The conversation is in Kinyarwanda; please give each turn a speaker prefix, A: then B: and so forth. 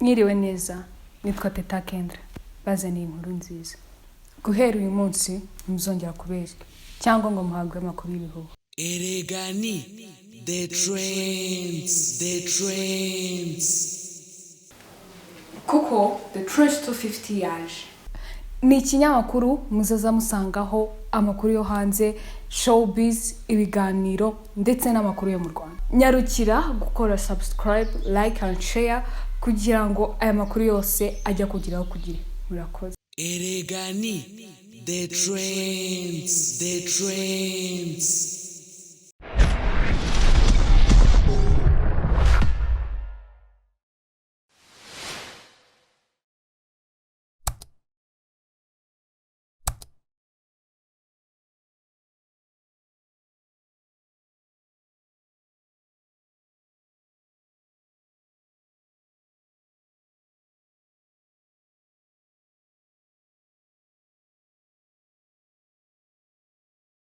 A: Mwiriwe neza, nitwa Teta Kendra, bazaniye inkuru nziza. Guhera uyu munsi muzongera kubeshya cyangwa ngo muhabwe amakuru y'ibihuha.
B: Eregani, the trends.
A: Kuko The Trends 250 yaje. Ni ikinyamakuru muzaza musangaho amakuru yo hanze, showbiz, ibiganiro ndetse n'amakuru yo mu Rwanda. Nyarukira gukora subscribe, like and share kugira ngo aya makuru yose ajya kugeraho kugira. Murakoze.
B: Eregani, the trends.